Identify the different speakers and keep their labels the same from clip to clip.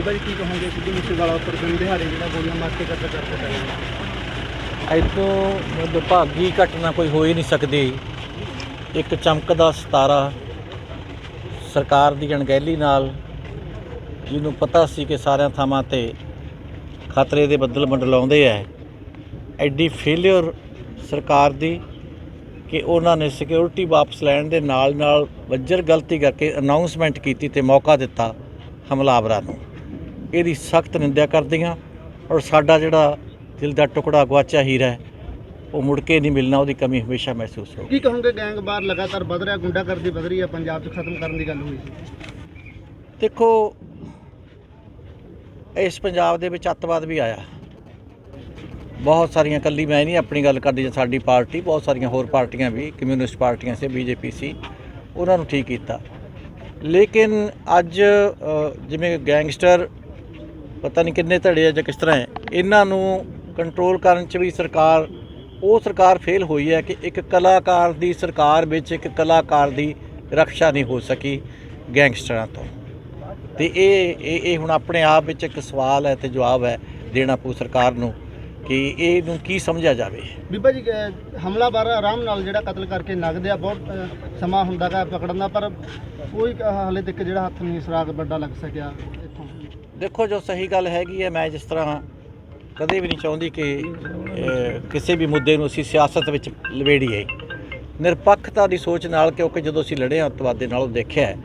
Speaker 1: ਬਾਈ ਕੀ ਕਹੋਗੇ ਸਿੱਧੂ ਮੂਸੇਵਾਲਾ ਉੱਪਰ ਦਿਨ ਦਿਹਾੜੇ ਜਿਹੜਾ ਗੋਲੀਆਂ ਮਾਰ ਕੇ ਕਤਲ ਕਰਕੇ ਪੈ
Speaker 2: ਅੱਜ ਤੋਂ ਦੁਰਭਾਗੀ ਘਟਨਾ ਕੋਈ ਹੋ ਹੀ ਨਹੀਂ ਸਕਦੀ। ਇੱਕ ਚਮਕਦਾ ਸਿਤਾਰਾ ਸਰਕਾਰ ਦੀ ਅਣਗਹਿਲੀ ਨਾਲ, ਜਿਹਨੂੰ ਪਤਾ ਸੀ ਕਿ ਸਾਰਿਆਂ ਥਾਵਾਂ ਤੇ ਖਤਰੇ ਦੇ ਬੱਦਲ ਮੰਡਲਾਉਂਦੇ ਹੈ, ਐਡੀ ਫੇਲਿਅਰ ਸਰਕਾਰ ਦੀ ਕਿ ਉਹਨਾਂ ਨੇ ਸਿਕਿਉਰਿਟੀ ਵਾਪਸ ਲੈਣ ਦੇ ਨਾਲ ਨਾਲ ਵੱਜਰ ਗਲਤੀ ਕਰਕੇ ਅਨਾਊਂਸਮੈਂਟ ਕੀਤੀ ਤੇ ਮੌਕਾ ਦਿੱਤਾ ਹਮਲਾਵਰਾਂ ਨੂੰ। ਇਹਦੀ ਸਖਤ ਨਿੰਦਿਆ ਕਰਦੇ ਹਾਂ ਔਰ ਸਾਡਾ ਜਿਹੜਾ ਦਿਲ ਦਾ ਟੁਕੜਾ ਗੁਆਚਿਆ ਹੀਰਾ ਹੈ ਉਹ ਮੁੜ ਕੇ ਨਹੀਂ ਮਿਲਣਾ, ਉਹਦੀ ਕਮੀ ਹਮੇਸ਼ਾ ਮਹਿਸੂਸ ਹੋਊ।
Speaker 1: ਕੀ ਕਹੋਗੇ ਗੈਂਗਵਾਰ ਲਗਾਤਾਰ ਵਧ ਰਿਹਾ, ਗੁੰਡਾਗਰਦੀ ਵਧ ਰਹੀ ਹੈ, ਪੰਜਾਬ 'ਚ ਖਤਮ ਕਰਨ ਦੀ ਗੱਲ ਹੋਈ ਸੀ।
Speaker 2: ਦੇਖੋ, ਇਸ ਪੰਜਾਬ ਦੇ ਵਿੱਚ ਅੱਤਵਾਦ ਵੀ ਆਇਆ, ਬਹੁਤ ਸਾਰੀਆਂ, ਇਕੱਲੀ ਮੈਂ ਨਹੀਂ ਆਪਣੀ ਗੱਲ ਕਰਦੀ, ਸਾਡੀ ਪਾਰਟੀ, ਬਹੁਤ ਸਾਰੀਆਂ ਹੋਰ ਪਾਰਟੀਆਂ ਵੀ, ਕਮਿਊਨਿਸਟ ਪਾਰਟੀਆਂ ਸੀ, ਬੀਜੇਪੀ ਸੀ, ਉਹਨਾਂ ਨੂੰ ਠੀਕ ਕੀਤਾ। ਲੇਕਿਨ ਅੱਜ ਜਿਵੇਂ ਗੈਂਗਸਟਰ ਪਤਾ ਨਹੀਂ ਕਿੰਨੇ ਧੜੇ ਆ ਜਾਂ ਕਿਸ ਤਰ੍ਹਾਂ ਹੈ, ਇਹਨਾਂ ਨੂੰ ਕੰਟਰੋਲ ਕਰਨ 'ਚ ਵੀ ਸਰਕਾਰ ਫੇਲ ਹੋਈ ਹੈ ਕਿ ਇੱਕ ਕਲਾਕਾਰ ਦੀ ਸਰਕਾਰ ਵਿੱਚ ਇੱਕ ਕਲਾਕਾਰ ਦੀ ਰੱਖਿਆ ਨਹੀਂ ਹੋ ਸਕੀ ਗੈਂਗਸਟਰਾਂ ਤੋਂ। ਤੇ ਇਹ ਹੁਣ ਆਪਣੇ ਆਪ ਵਿੱਚ ਇੱਕ ਸਵਾਲ ਹੈ ਤੇ ਜਵਾਬ ਹੈ ਦੇਣਾ ਪਊ ਸਰਕਾਰ ਨੂੰ ਕਿ ਇਹਨੂੰ ਕੀ ਸਮਝਿਆ ਜਾਵੇ।
Speaker 1: ਬੀਬਾ ਜੀ, ਹਮਲਾਵਰ ਆਰਾਮ ਨਾਲ ਜਿਹੜਾ ਕਤਲ ਕਰਕੇ ਨਗਦੇ ਆ, ਬਹੁਤ ਸਮਾਂ ਹੁੰਦਾ ਗਾ ਪਕੜਨ ਦਾ, ਪਰ ਕੋਈ ਹਾਲੇ ਤੱਕ ਜਿਹੜਾ ਹੱਥ ਨਹੀਂ ਸੁਰਾਗ ਵੱਡਾ ਲੱਗ ਸਕਿਆ ਇੱਥੋਂ।
Speaker 2: ਦੇਖੋ, ਜੋ ਸਹੀ ਗੱਲ ਹੈਗੀ ਹੈ, ਮੈਂ ਜਿਸ ਤਰ੍ਹਾਂ ਕਦੇ ਵੀ ਨਹੀਂ ਚਾਹੁੰਦੀ ਕਿ ਕਿਸੇ ਵੀ ਮੁੱਦੇ ਨੂੰ ਅਸੀਂ ਸਿਆਸਤ ਵਿੱਚ ਲਵੇੜੀਏ। ਨਿਰਪੱਖਤਾ ਦੀ ਸੋਚ ਨਾਲ, ਕਿਉਂਕਿ ਜਦੋਂ ਅਸੀਂ ਲੜੇ ਹਾਂ ਅੱਤਵਾਦ ਨਾਲ, ਉਹ ਦੇਖਿਆ ਹੈ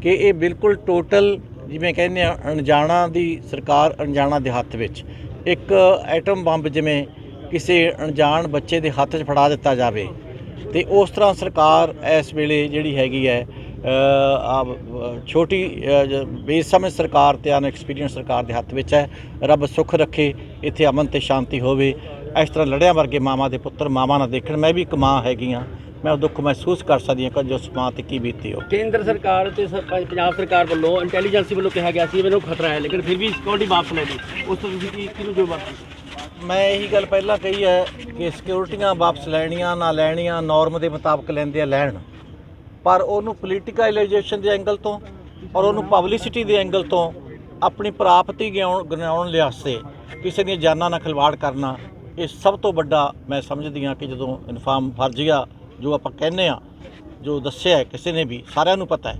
Speaker 2: ਕਿ ਇਹ ਬਿਲਕੁਲ ਟੋਟਲ, ਜਿਵੇਂ ਕਹਿੰਦੇ ਆ, ਅਣਜਾਣਾ ਦੀ ਸਰਕਾਰ, ਅਣਜਾਣਾ ਦੇ ਹੱਥ ਵਿੱਚ ਇੱਕ ਐਟਮ ਬੰਬ ਜਿਵੇਂ ਕਿਸੇ ਅਣਜਾਣ ਬੱਚੇ ਦੇ ਹੱਥ 'ਚ ਫੜਾ ਦਿੱਤਾ ਜਾਵੇ, ਤੇ ਉਸ ਤਰ੍ਹਾਂ ਸਰਕਾਰ ਇਸ ਵੇਲੇ ਜਿਹੜੀ ਹੈਗੀ ਹੈ ਛੋਟੀ ਬੇਸਮਝ ਸਰਕਾਰ ਤੇ ਅਨਐਕਸਪੀਰੀਅੰਸ ਸਰਕਾਰ ਦੇ ਹੱਥ ਵਿੱਚ ਹੈ। ਰੱਬ ਸੁੱਖ ਰੱਖੇ, ਇੱਥੇ ਅਮਨ ਤੇ ਸ਼ਾਂਤੀ ਹੋਵੇ। ਇਸ ਤਰ੍ਹਾਂ ਲੜਿਆਂ ਵਰਗੇ ਮਾਵਾਂ ਦੇ ਪੁੱਤਰ ਮਾਵਾਂ ਨਾਲ ਦੇਖਣ। ਮੈਂ ਵੀ ਇੱਕ ਮਾਂ ਹੈਗੀ ਹਾਂ, ਮੈਂ ਉਹ ਦੁੱਖ ਮਹਿਸੂਸ ਕਰ ਸਕਦੀ ਹਾਂ ਕਿ ਜੋ ਮਾਂ 'ਤੇ ਕੀ ਬੀਤੀ ਹੋ।
Speaker 1: ਕੇਂਦਰ ਸਰਕਾਰ ਤੇ ਪੰਜਾਬ ਸਰਕਾਰ ਵੱਲੋਂ ਇੰਟੈਲੀਜੈਂਸੀ ਵੱਲੋਂ ਕਿਹਾ ਗਿਆ ਸੀ ਮੈਨੂੰ ਖਤਰਾ ਹੈ, ਲੇਕਿਨ ਫਿਰ ਵੀ ਸਿਕਿਉਰਿਟੀ ਵਾਪਸ ਲੈ ਲਈ, ਉਸ ਤੋਂ ਤੁਸੀਂ ਕਿਹਨੂੰ ਜਵਾਬ ਦਿੱਤਾ?
Speaker 2: ਮੈਂ ਇਹੀ ਗੱਲ ਪਹਿਲਾਂ ਕਹੀ ਹੈ ਕਿ ਸਿਕਿਉਰਿਟੀਆਂ ਵਾਪਸ ਲੈਣੀਆਂ ਨਾ ਲੈਣੀਆਂ ਨੋਰਮ ਦੇ ਮੁਤਾਬਕ ਲੈਂਦੇ ਆ, ਲੈਣ, ਪਰ ਉਹਨੂੰ ਪੋਲੀਟੀਕਲਾਈਜੇਸ਼ਨ ਦੇ ਐਂਗਲ ਤੋਂ ਔਰ ਉਹਨੂੰ ਪਬਲਿਸਿਟੀ ਦੇ ਐਂਗਲ ਤੋਂ ਆਪਣੀ ਪ੍ਰਾਪਤੀ ਗਣਾਉਣ ਵਾਸਤੇ ਕਿਸੇ ਦੀਆਂ ਜਾਨਾਂ ਨਾਲ ਖਿਲਵਾੜ ਕਰਨਾ, ਇਹ ਸਭ ਤੋਂ ਵੱਡਾ ਮੈਂ ਸਮਝਦੀ ਹਾਂ ਕਿ ਜਦੋਂ ਇਨਫਾਮ ਫਰਜ਼ੀਆ ਜੋ ਆਪਾਂ ਕਹਿੰਦੇ ਹਾਂ, ਜੋ ਦੱਸਿਆ ਕਿਸੇ ਨੇ ਵੀ, ਸਾਰਿਆਂ ਨੂੰ ਪਤਾ ਹੈ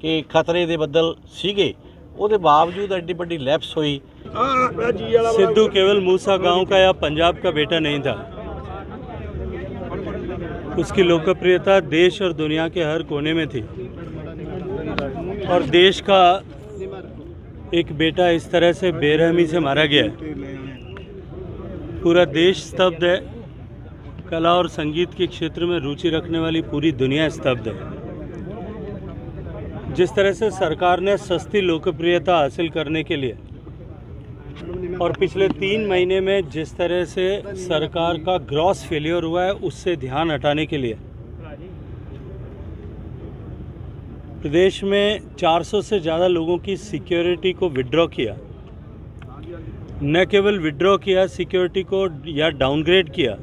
Speaker 2: ਕਿ ਖਤਰੇ ਦੇ ਬੱਦਲ ਸੀਗੇ, ਉਹਦੇ ਬਾਵਜੂਦ ਐਡੀ ਵੱਡੀ ਲੈਪਸ हुई।
Speaker 3: सिद्धू केवल मूसा गांव का या पंजाब का बेटा नहीं था। उसकी लोकप्रियता देश और दुनिया के हर कोने में थी, और देश का एक बेटा इस तरह से बेरहमी से मारा गया है। पूरा देश स्तब्ध है। कला और संगीत के क्षेत्र में रुचि रखने वाली पूरी दुनिया स्तब्ध है। जिस तरह से सरकार ने सस्ती लोकप्रियता हासिल करने के लिए और पिछले 3 महीने में जिस तरह से सरकार का ग्रॉस फेलियर हुआ है, उससे ध्यान हटाने के लिए प्रदेश में 400 से ज़्यादा लोगों की सिक्योरिटी को विड्रॉ किया। न केवल विड्रॉ किया सिक्योरिटी को या डाउनग्रेड किया,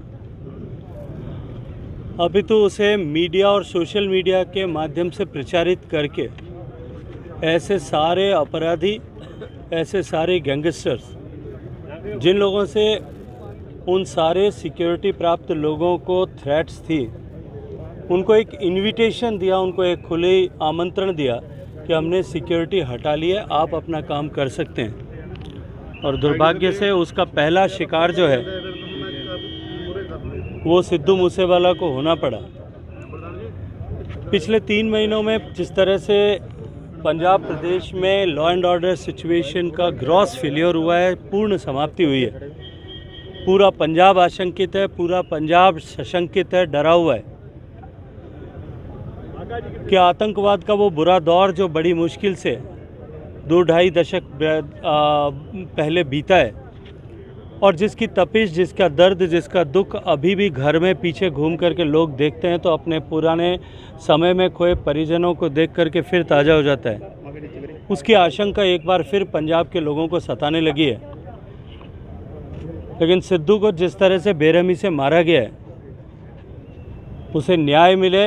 Speaker 3: अभी तो उसे मीडिया और सोशल मीडिया के माध्यम से प्रचारित करके ऐसे सारे अपराधी, ऐसे सारे गैंगस्टर्स, जिन लोगों से उन सारे सिक्योरिटी प्राप्त लोगों को थ्रेट्स थी, उनको एक इनविटेशन दिया, उनको एक खुले आमंत्रण दिया कि हमने सिक्योरिटी हटा ली है, आप अपना काम कर सकते हैं। और दुर्भाग्य से उसका पहला शिकार जो है वो सिद्धू मूसेवाला को होना पड़ा। पिछले 3 महीनों में जिस तरह से पंजाब प्रदेश में लॉ एंड ऑर्डर सिचुएशन का ग्रॉस फेलियर हुआ है, पूर्ण समाप्ति हुई है। पूरा पंजाब आशंकित है, पूरा पंजाब सशंकित है, डरा हुआ है कि आतंकवाद का वो बुरा दौर जो बड़ी मुश्किल से 2-2.5 दशक पहले बीता है, और जिसकी तपिश, जिसका दर्द, जिसका दुख अभी भी घर में पीछे घूम करके लोग देखते हैं तो अपने पुराने समय में खोए परिजनों को देख करके फिर ताज़ा हो जाता है। उसकी आशंका एक बार फिर पंजाब के लोगों को सताने लगी है। लेकिन सिद्धू को जिस तरह से बेरहमी से मारा गया है, उसे न्याय मिले,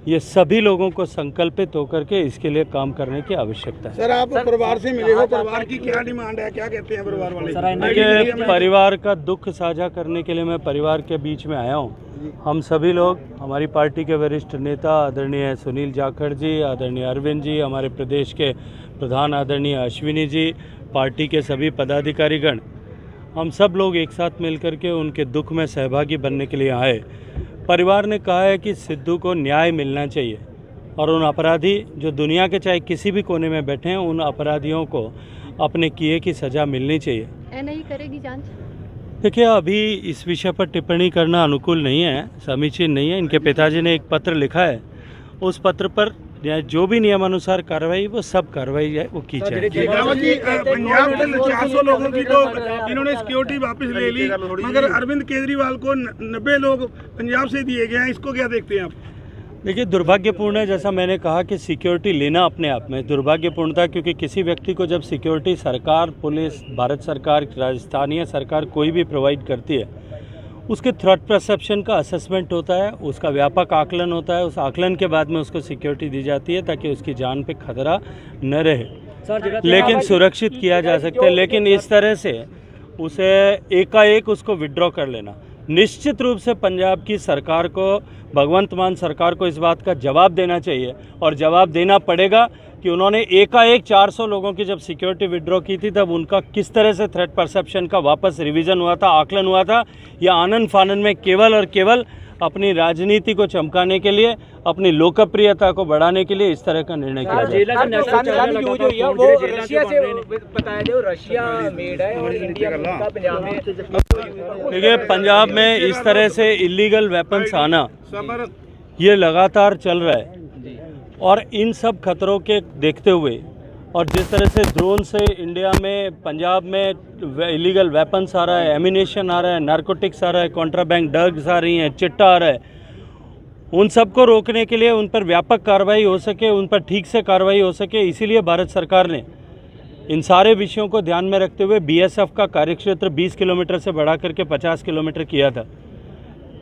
Speaker 3: ये सभी लोगों को संकल्पित होकर के इसके लिए काम करने की आवश्यकता है।
Speaker 4: सर आप परिवार से मिले हो, परिवार की क्या डिमांड है, क्या कहते हैं परिवार वाले?
Speaker 3: देखिए, परिवार का दुख साझा करने के लिए मैं परिवार के बीच में आया हूँ। हम सभी लोग, हमारी पार्टी के वरिष्ठ नेता आदरणीय सुनील जाखड़ जी, आदरणीय अरविंद जी, हमारे प्रदेश के प्रधान आदरणीय अश्विनी जी, पार्टी के सभी पदाधिकारीगण, हम सब लोग एक साथ मिलकर के उनके दुख में सहभागी बनने के लिए आए। परिवार ने कहा है कि सिद्धू को न्याय मिलना चाहिए और उन अपराधी जो दुनिया के चाहे किसी भी कोने में बैठे हैं, उन अपराधियों को अपने किए की सज़ा मिलनी चाहिए।
Speaker 5: नहीं करेगी जांच?
Speaker 3: देखिए, अभी इस विषय पर टिप्पणी करना अनुकूल नहीं है, समीचीन नहीं है। इनके पिताजी ने एक पत्र लिखा है, उस पत्र पर जो भी नियमानुसार कार्रवाई, वो सब कार्रवाई है वो की जाएगी।
Speaker 4: पंजाब के 400 लोगों की तो इन्होंने सिक्योरिटी वापस ले ली, मगर अरविंद केजरीवाल को 90 लोग पंजाब से दिए गए हैं, इसको क्या देखते हैं आप?
Speaker 3: देखिए, दुर्भाग्यपूर्ण है, जैसा मैंने कहा कि सिक्योरिटी लेना अपने आप में दुर्भाग्यपूर्ण था, क्योंकि किसी व्यक्ति को जब सिक्योरिटी सरकार, पुलिस, भारत सरकार, राजस्थानीय सरकार कोई भी प्रोवाइड करती है, उसके थ्रेट परसेप्शन का असेसमेंट होता है, उसका व्यापक आकलन होता है, उस आकलन के बाद में उसको सिक्योरिटी दी जाती है ताकि उसकी जान पे खतरा न रहे, लेकिन सुरक्षित किया जा सकता है। लेकिन इस तरह से उसे एकाएक उसको विड्रॉ कर लेना, निश्चित रूप से पंजाब की सरकार को, भगवंत मान सरकार को इस बात का जवाब देना चाहिए और जवाब देना पड़ेगा कि उन्होंने एकाएक 400 लोगों की जब सिक्योरिटी विड्रॉ की थी तब उनका किस तरह से थ्रेट परसेप्शन का वापस रिवीजन हुआ था, आकलन हुआ था, या आनंद फानन में केवल और केवल अपनी राजनीति को चमकाने के लिए, अपनी लोकप्रियता को बढ़ाने के लिए इस तरह का निर्णय किया देखिए, पंजाब में इस तरह से इलीगल वेपन्स आना ये लगातार चल रहा है और इन सब खतरों के देखते हुए और जिस तरह से ड्रोन से इंडिया में, पंजाब में इलीगल वेपन्स आ रहा है, एमिनेशन आ रहा है, नारकोटिक्स आ रहा है, कॉन्ट्राबैंड ड्रग्स आ रही हैं, चिट्टा आ रहा है, उन सब को रोकने के लिए, उन पर व्यापक कार्रवाई हो सके, उन पर ठीक से कार्रवाई हो सके, इसीलिए भारत सरकार ने इन सारे विषयों को ध्यान में रखते हुए बीएसएफ का कार्यक्षेत्र 20 किलोमीटर से बढ़ा करके 50 किलोमीटर किया था।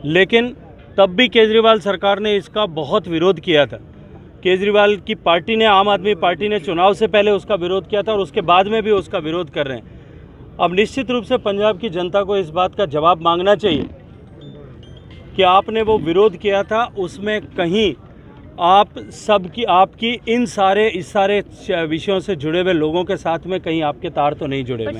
Speaker 3: लेकिन तब भी केजरीवाल सरकार ने इसका बहुत विरोध किया था। केजरीवाल की पार्टी ने, आम आदमी पार्टी ने चुनाव से पहले उसका विरोध किया था और उसके बाद में भी उसका विरोध कर रहे हैं। अब निश्चित रूप से पंजाब की जनता को इस बात का जवाब मांगना चाहिए कि आपने वो विरोध किया था, उसमें कहीं आप सबकी, आपकी इस सारे विषयों से जुड़े हुए लोगों के साथ में कहीं आपके तार तो नहीं जुड़े हुए।